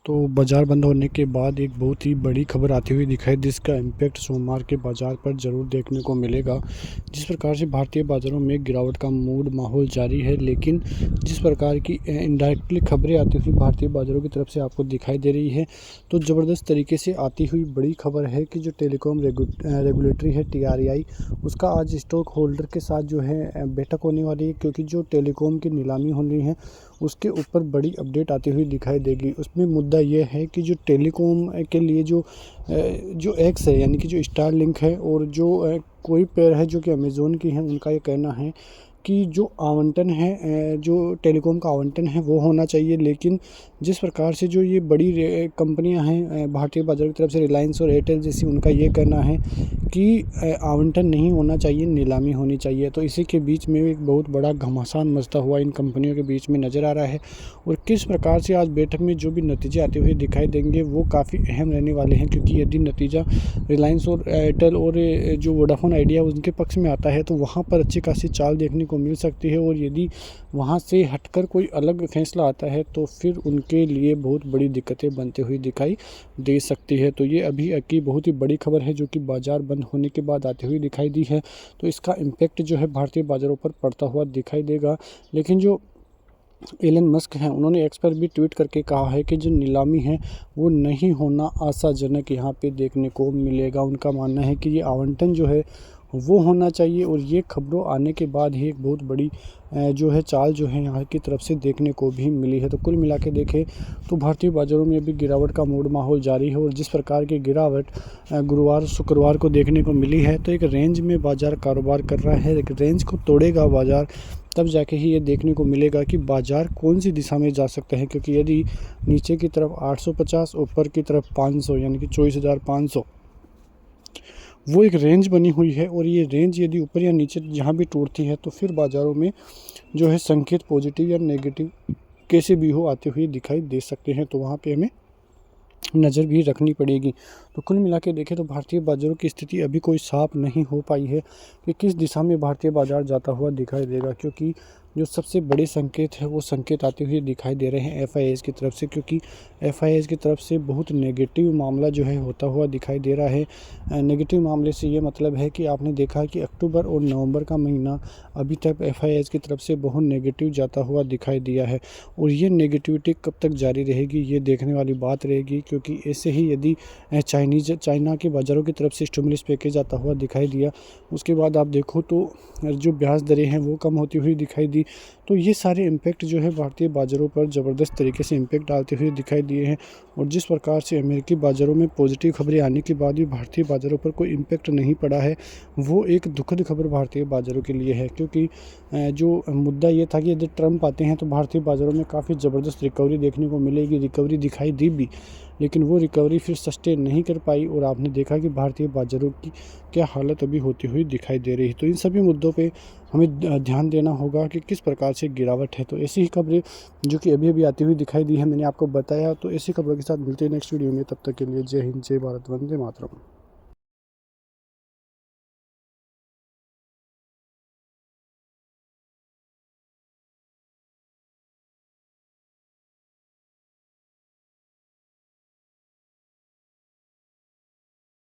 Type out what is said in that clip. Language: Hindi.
तो बाज़ार बंद होने के बाद एक बहुत ही बड़ी खबर आती हुई दिखाई, जिसका इम्पैक्ट सोमवार के बाज़ार पर ज़रूर देखने को मिलेगा। जिस प्रकार से भारतीय बाज़ारों में गिरावट का मूड माहौल जारी है, लेकिन जिस प्रकार की इनडायरेक्टली खबरें आती हुई भारतीय बाज़ारों की तरफ से आपको दिखाई दे रही है, तो ज़बरदस्त तरीके से आती हुई बड़ी खबर है कि जो टेलीकॉम रेगुलेटरी है TRAI, उसका आज स्टॉक होल्डर के साथ जो है बैठक होने वाली है, क्योंकि जो टेलीकॉम की नीलामी होनी है उसके ऊपर बड़ी अपडेट आती हुई दिखाई देगी। उसमें मुद्दा ये है कि जो टेलीकॉम के लिए जो एक्स है, यानी कि जो स्टारलिंक है, और जो कोई पेयर है जो कि अमेज़न की है, उनका ये कहना है कि जो आवंटन है, जो टेलीकॉम का आवंटन है वो होना चाहिए। लेकिन जिस प्रकार से जो ये बड़ी कंपनियां हैं भारतीय बाज़ार की तरफ से, रिलायंस और एयरटेल जैसी, उनका ये कहना है कि आवंटन नहीं होना चाहिए, नीलामी होनी चाहिए। तो इसी के बीच में एक बहुत बड़ा घमासान मचता हुआ इन कंपनियों के बीच में नज़र आ रहा है। और किस प्रकार से आज बैठक में जो भी नतीजे आते हुए दिखाई देंगे वो काफ़ी अहम रहने वाले हैं, क्योंकि यदि नतीजा रिलायंस और एयरटेल और जो वोडाफोन आइडिया उनके पक्ष में आता है, तो वहाँ पर अच्छी खासी चाल देखने को मिल सकती है। और यदि वहाँ से हटकर कोई अलग फैसला आता है तो फिर उनके लिए बहुत बड़ी दिक्कतें बनती हुई दिखाई दे सकती है। तो ये अभी की बहुत ही बड़ी खबर है, जो कि बाज़ार बंद होने के बाद आती हुई दिखाई दी है। तो इसका इम्पैक्ट जो है भारतीय बाज़ारों पर पड़ता हुआ दिखाई देगा। लेकिन जो एलन मस्क हैं, उन्होंने एक्स पर भी ट्वीट करके कहा है कि जो नीलामी है वो नहीं होना आशाजनक यहाँ पे देखने को मिलेगा। उनका मानना है कि ये आवंटन जो है वो होना चाहिए, और ये खबरों आने के बाद ही एक बहुत बड़ी जो है चाल जो है यहाँ की तरफ से देखने को भी मिली है। तो कुल मिला के देखें तो भारतीय बाज़ारों में अभी गिरावट का मूड माहौल जारी है, और जिस प्रकार की गिरावट गुरुवार शुक्रवार को देखने को मिली है, तो एक रेंज में बाज़ार कारोबार कर रहा है। एक रेंज को तोड़ेगा बाज़ार, तब जाके ही ये देखने को मिलेगा कि बाज़ार कौन सी दिशा में जा सकता है। क्योंकि यदि नीचे की तरफ 850, ऊपर की तरफ 500, यानी कि 24,500, वो एक रेंज बनी हुई है, और ये रेंज यदि ऊपर या नीचे जहाँ भी टूटती है, तो फिर बाज़ारों में जो है संकेत पॉजिटिव या नेगेटिव कैसे भी हो आते हुए दिखाई दे सकते हैं। तो वहाँ पे हमें नज़र भी रखनी पड़ेगी। तो कुल मिला के देखें तो भारतीय बाज़ारों की स्थिति अभी कोई साफ नहीं हो पाई है कि किस दिशा में भारतीय बाज़ार जाता हुआ दिखाई देगा, क्योंकि जो सबसे बड़े संकेत है वो संकेत आते हुए दिखाई दे रहे हैं FIIs की तरफ से, क्योंकि FIIs की तरफ से बहुत नेगेटिव मामला जो है होता हुआ दिखाई दे रहा है। नेगेटिव मामले से ये मतलब है कि आपने देखा कि अक्टूबर और नवंबर का महीना अभी तक FIIs की तरफ से बहुत नेगेटिव जाता हुआ दिखाई दिया है, और ये नेगेटिविटी कब तक जारी रहेगी ये देखने वाली बात रहेगी। क्योंकि ऐसे ही यदि चाइना के बाज़ारों की तरफ से स्टिमुलस पैकेज आता हुआ दिखाई दिया, उसके बाद आप देखो तो जो ब्याज दरें हैं वो कम होती हुई दिखाई दी। तो ये सारे इम्पैक्ट जो है भारतीय बाज़ारों पर ज़बरदस्त तरीके से इम्पैक्ट डालते हुए दिखाई दिए हैं। और जिस प्रकार से अमेरिकी बाज़ारों में पॉजिटिव खबरें आने के बाद भी भारतीय बाज़ारों पर कोई इम्पैक्ट नहीं पड़ा है, वो एक दुखद खबर भारतीय बाज़ारों के लिए है। क्योंकि जो मुद्दा ये था कि यदि ट्रंप आते हैं तो भारतीय बाज़ारों में काफ़ी ज़बरदस्त रिकवरी देखने को मिलेगी। रिकवरी दिखाई दी भी, लेकिन वो रिकवरी फिर सस्टेन नहीं कर पाई, और आपने देखा कि भारतीय बाज़ारों की क्या हालत अभी होती हुई दिखाई दे रही है। तो इन सभी मुद्दों पे हमें ध्यान देना होगा कि किस प्रकार से गिरावट है। तो ऐसी ही खबरें जो कि अभी अभी आती हुई दिखाई दी है, मैंने आपको बताया। तो ऐसी खबरों के साथ मिलते हैं नेक्स्ट वीडियो में। तब तक के लिए जय हिंद, जय भारत, वंदे मातरम।